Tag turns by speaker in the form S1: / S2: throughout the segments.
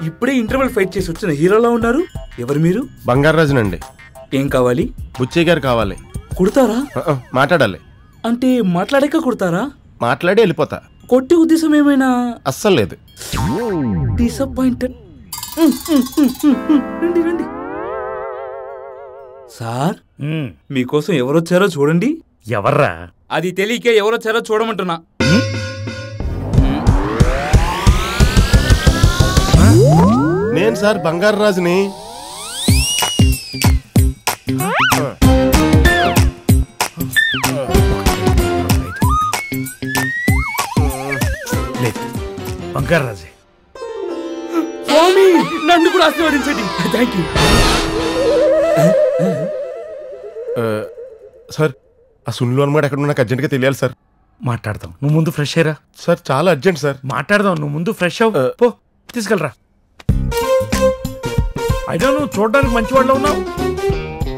S1: ఇప్పుడే interval fight చేసి వచ్చిన హీరోలా ఉన్నారు. ఎవరు మీరు?
S2: బంగారాజునండి.
S1: ఏం కావాలి?
S2: బుచ్చయ్య గారు కావాలి.
S1: కుడతారా?
S2: మాట్లాడాలి.
S1: అంటే మాట్లాడాక కుడతారా?
S2: మాట్లాడి వెళ్ళిపోతా.
S1: కొట్టి ఉద్దేశం ఏమైనా?
S2: అస్సలు లేదు.
S1: డిసప్పాయింటెడ్. రండి రండి సార్, మీకోసం ఎవరొచ్చారో చూడండి.
S3: ఎవర్రా?
S1: అది తెలియకే ఎవరొచ్చారో చూడమంటున్నా.
S2: నేను సార్ బంగారాజుని.
S3: బంగారాజే.
S1: స్వామి, నన్ను కూడా ఆశీర్వదించండి. Thank you
S2: sir. ఆ సున్లు అనమాట ఎక్కడ నాకు అర్జెంట్గా తెలియాలి సార్.
S3: మాట్లాడదాం, నువ్వు ముందు ఫ్రెష్ అయ్యరా.
S2: సార్ చాలా అర్జెంట్ సార్.
S3: మాట్లాడదాం, నువ్వు ముందు ఫ్రెష్ అవ్వు. పో తీసుకెళ్ళరా. అయినా నువ్వు చూడడానికి మంచివాళ్ళు ఉన్నావు.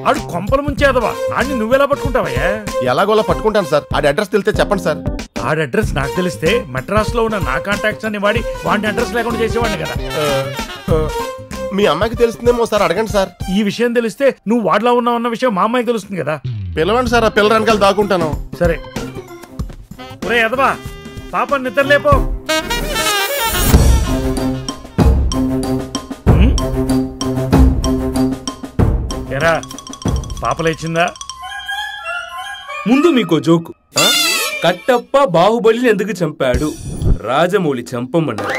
S3: ఆడు కొంపల ముంచేదవా, ఆడిని నువ్వెలా పట్టుకుంటావయ్యా?
S2: ఎలాగోలా పట్టుకుంటాను సార్. ఆడి అడ్రస్ తెలిస్తే చెప్పండి సార్.
S3: ఆడి అడ్రస్ నాకు తెలిస్తే మెడ్రాస్ లో ఉన్న నా కాంటాక్ట్స్ అన్ని వాడి వాడి అడ్రస్ లేకుండా చేసేవాడిని కదా.
S2: మీ అమ్మాయికి తెలుస్తుందేమో సార్, అడగండి సార్.
S3: ఈ విషయం తెలిస్తే నువ్వు వాడిలా ఉన్నావు అన్న విషయం మా అమ్మాయికి తెలుస్తుంది కదా.
S2: పిలవండి సార్, ఆ పిల్ల వెనకాల దాక్కుంటాను.
S3: సరే. ఒరే ఎదవా, పాప నిద్ర లేపో. ఎరా, పాప లేచిందా?
S1: ముందు మీకు జోకు. కట్టప్ప బాహుబలిని ఎందుకు చంపాడు? రాజమౌళి చంపమన్నాడు.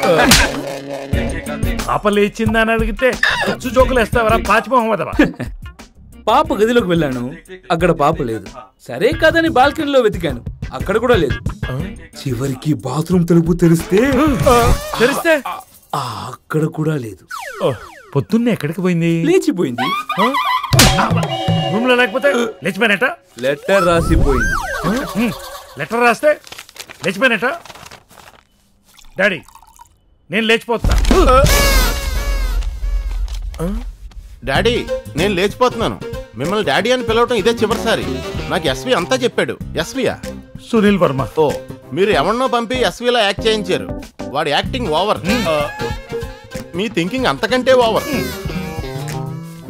S3: పాప లేచిందా అని అడిగితే ఖర్చు జోకులు వేస్తావరా పాచిమోహమ్మదవా?
S1: పాప గదిలోకి వెళ్ళాను, అక్కడ పాప లేదు. సరే కాదని బాల్కనీలో వెతికాను, అక్కడ కూడా లేదు. చివరికి బాత్రూమ్ తలుపు తెరిస్తే అక్కడ కూడా లేదు.
S3: పొద్దున్నే ఎక్కడికి పోయింది?
S1: లేచిపోయింది.
S3: రూమ్ లో లేకపోతే లేచిపోయినట?
S1: లెటర్ రాసిపోయింది.
S3: లెటర్ రాస్తే లేచిపోయినట? డాడీ, నేను లేచిపోతున్నా.
S2: డాడీ, నేను లేచిపోతున్నాను. మిమ్మల్ని డాడీ అని పిలవటం ఇదే చివరిసారి. నాకు ఎస్వి అంతా చెప్పాడు. ఎస్వియా?
S3: సునీల్ వర్మ.
S2: ఓ, మీరు ఎవరినో పంపి ఎస్విలా యాక్ట్ చేయించారు. వాడి యాక్టింగ్ ఓవర్. మీ థింకింగ్ అంతకంటే ఓవర్.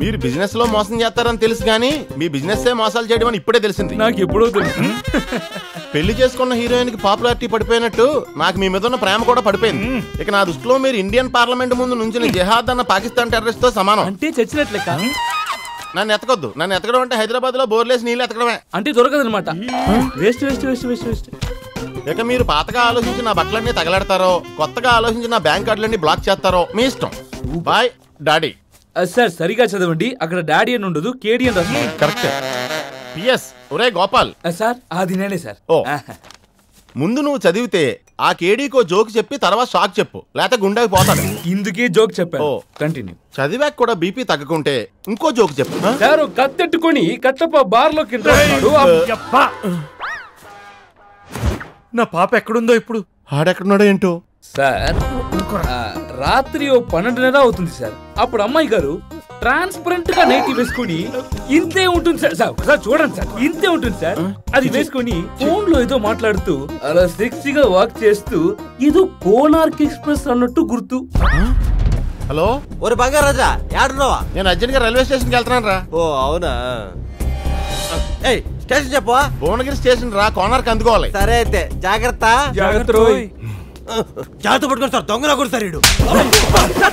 S2: మీరు బిజినెస్ లో మోసం చేస్తారని తెలుసు కానీ మీ బిజినెస్ మోసాలు చేయడం అని ఇప్పుడే తెలిసింది.
S1: నాకు ఎప్పుడో తెలుసు.
S2: పెళ్లి చేసుకున్న హీరోయిన్ కి పాపులారిటీ పడిపోయినట్టు నాకు మీ మీద ఉన్న ప్రేమ కూడా పడిపోయింది. ఇక నా దృష్టిలో మీరు ఇండియన్ పార్లమెంట్ ముందు నుంచి జిహాద్ అన్న పాకిస్తాన్ టెర్రరిస్ట్ తో సమానం.
S1: అంటే చచ్చినట్లే.
S2: నన్ను ఎతకొద్దు. నన్ను ఎతకడం అంటే హైదరాబాద్ లో బోర్లేసి నీళ్ళు ఎతకడమే.
S1: అంటే దొరకదనమాట. Waste waste waste waste waste.
S2: ఇక మీరు పాతగా ఆలోచించి నా బట్టలన్నీ తగలెడతారో, కొత్తగా ఆలోచించి నా బ్యాంక్ కార్డులన్నీ బ్లాక్ చేస్తారో మీ ఇష్టం. Bye daddy.
S1: సార్ సరిగా చదవండి, అక్కడ డాడీ అని ఉండదు, కేడీ అని రాస్తుంది.
S2: కరెక్ట్. పిఎస్, ఒరే గోపాల్.
S1: సార్ అది నేనే సార్.
S2: ఓ, ముందు నువ్వు చదివితే ఆ కేడీకో జోక్ చెప్పి తర్వాత షాక్ చెప్పు, లేకపోతే గుండెకి పోతాడు.
S1: ఇందుకే జోక్ చెప్పాను. కంటిన్యూ.
S2: చదివాక కూడా బీపీ తగ్గకుంటే ఇంకో జోక్ చెప్పు.
S1: సార్ కత్తెట్టుకొని కట్టప్ప బార్ లోకి
S3: నా పాప ఎక్కడుందో ఇప్పుడు?
S2: ఆడెక్కడున్నాడో ఏంటో
S1: సార్. రాత్రి 12:30 అవుతుంది సార్. అప్పుడు అమ్మాయి గారు ట్రాన్స్పరెంట్ గా నైటీ వేసుకుని ఇంతే ఉంటుంది సార్. సార్ చూడండి సార్, ఇంతే ఉంటుంది సార్. అది వేసుకుని ఫోన్ లో ఏదో మాట్లాడుతూ అలా సెక్సీగా వాక్ చేస్తూ ఏదో కోనార్క్ ఎక్స్ప్రెస్ అన్నట్టు గుర్తు.
S2: హలో,
S4: ఒరే బంగారాజా, యాడున్నావా?
S2: నేను అర్జెంట్ గా రైల్వే స్టేషన్ కి వెళ్తున్నాను రా.
S4: ఓ అవునా? ఏయ్, స్టేషన్ చెప్పవా?
S2: భువనగిరి స్టేషన్ రా, కోనార్క్ అందుకోవాలి.
S4: సరే అయితే జాగ్రత్త.
S1: జాగ్రత్త రోయ్.
S4: జాగ్రత్త పట్టుకొని సార్, దొంగలా కొడతారు.